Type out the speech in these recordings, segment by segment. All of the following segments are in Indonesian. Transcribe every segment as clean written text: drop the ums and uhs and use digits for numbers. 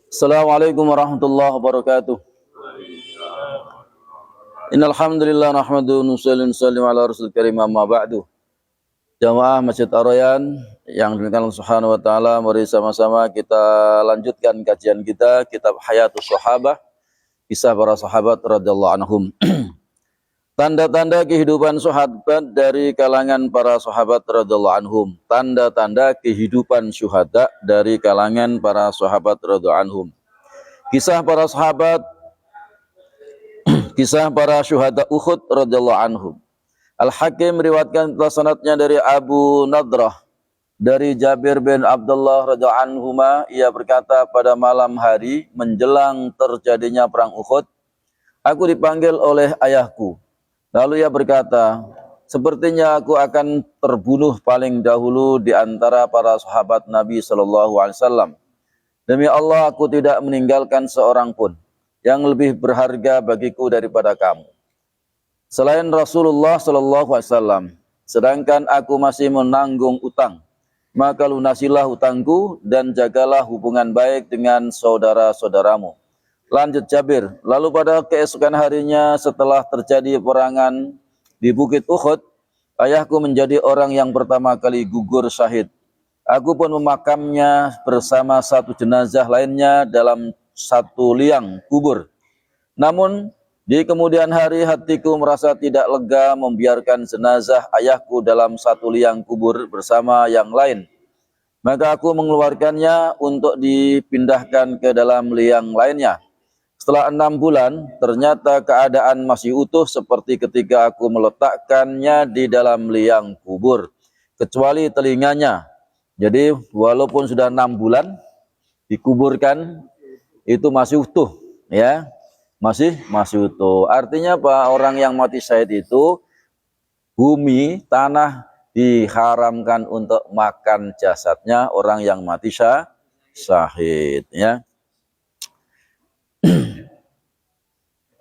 Assalamualaikum warahmatullahi wabarakatuh. Innal hamdalillah nahmaduhu wa nusalli ala rasul karim amma ba'du. Jamaah Masjid Ar-Rayyan yang dimuliakan Allah Subhanahu wa taala, mari sama-sama kita lanjutkan kajian kita kitab Hayatus Sahabah, kisah para sahabat radhiyallahu anhum. Tanda-tanda kehidupan sahabat dari kalangan para sahabat radhiyallahu anhum. Tanda-tanda kehidupan syuhada dari kalangan para sahabat radhiyallahu anhum. Kisah para sahabat, kisah para syuhada Uhud radhiyallahu anhum. Al-Hakim meriwayatkan sanadnya dari Abu Nadrah dari Jabir bin Abdullah radhiyallahu anhuma, ia berkata, pada malam hari menjelang terjadinya perang Uhud, aku dipanggil oleh ayahku. Lalu ia berkata, sepertinya aku akan terbunuh paling dahulu di antara para sahabat Nabi SAW. Demi Allah, aku tidak meninggalkan seorang pun yang lebih berharga bagiku daripada kamu selain Rasulullah SAW. Sedangkan aku masih menanggung utang, maka lunasilah utangku dan jagalah hubungan baik dengan saudara-saudaramu. Lanjut Jabir, lalu pada keesokan harinya setelah terjadi peperangan di Bukit Uhud, ayahku menjadi orang yang pertama kali gugur syahid. Aku pun memakamnya bersama satu jenazah lainnya dalam satu liang kubur. Namun di kemudian hari hatiku merasa tidak lega membiarkan jenazah ayahku dalam satu liang kubur bersama yang lain. Maka aku mengeluarkannya untuk dipindahkan ke dalam liang lainnya. Setelah 6 bulan, ternyata keadaan masih utuh seperti ketika aku meletakkannya di dalam liang kubur, kecuali telinganya. Jadi walaupun sudah 6 bulan dikuburkan, itu masih utuh, ya, masih utuh. Artinya apa? Orang yang mati syahid itu, bumi, tanah diharamkan untuk makan jasadnya orang yang mati syahid, ya.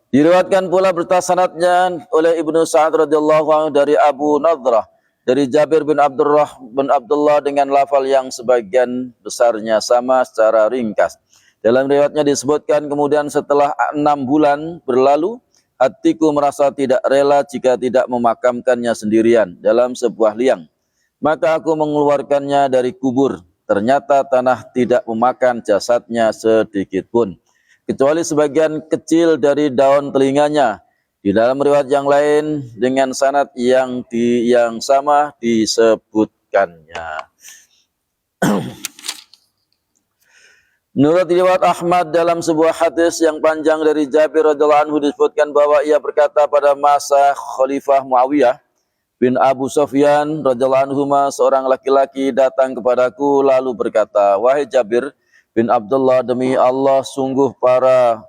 Diriwayatkan pula bertasanadnya oleh Ibnu Sa'ad radhiyallahu anhu dari Abu Nadrah dari Jabir bin Abdullah dengan lafal yang sebagian besarnya sama secara ringkas. Dalam riwayatnya disebutkan, kemudian setelah 6 bulan berlalu, hatiku merasa tidak rela jika tidak memakamkannya sendirian dalam sebuah liang. Maka aku mengeluarkannya dari kubur. Ternyata tanah tidak memakan jasadnya sedikit pun, kecuali sebagian kecil dari daun telinganya. Di dalam riwayat yang lain dengan sanad yang sama disebutkannya. Menurut riwayat Ahmad dalam sebuah hadis yang panjang dari Jabir radhiyallahu anhu disebutkan bahwa ia berkata, pada masa Khalifah Muawiyah bin Abu Sufyan radhiyallahu anhu, seorang laki-laki datang kepadaku lalu berkata, wahai Jabir bin Abdullah, demi Allah, sungguh para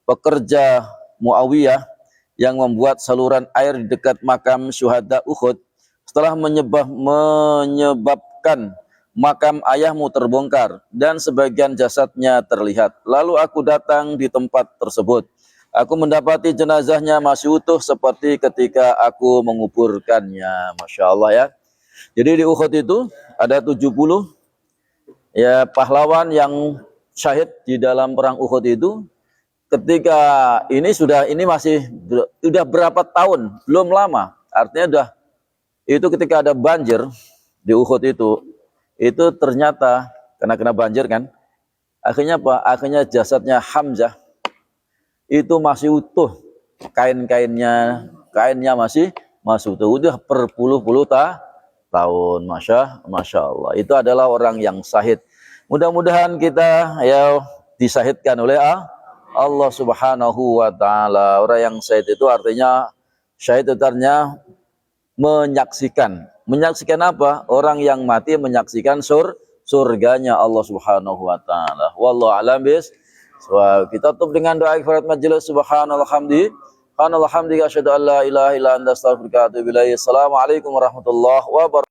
pekerja Muawiyah yang membuat saluran air di dekat makam syuhada Uhud setelah menyebabkan makam ayahmu terbongkar dan sebagian jasadnya terlihat. Lalu aku datang di tempat tersebut. Aku mendapati jenazahnya masih utuh seperti ketika aku menguburkannya. Masya Allah, ya. Jadi di Uhud itu ada 70 ya pahlawan yang syahid di dalam perang Uhud itu. Ketika ini masih sudah berapa tahun, belum lama. Artinya itu ketika ada banjir di Uhud itu ternyata karena kena banjir kan, akhirnya apa? Akhirnya jasadnya Hamzah itu masih utuh, kainnya masih utuh, udah berpuluh-puluh tahun. Masya Allah, itu adalah orang yang syahid. Mudah-mudahan kita ya disahidkan oleh Allah Subhanahu wa taala. Orang yang syahid itu artinya, syahid itu artinya menyaksikan. Menyaksikan apa? Orang yang mati menyaksikan surganya Allah Subhanahu wa taala. Wallahu a'lam bishawab. Kita tutup dengan doa kifarat majelis. Subhanallah hamdi asyhadu an la ilaha illa anta astaghfiruka wa atubu ilaik. Assalamualaikum warahmatullahi wabarakatuh.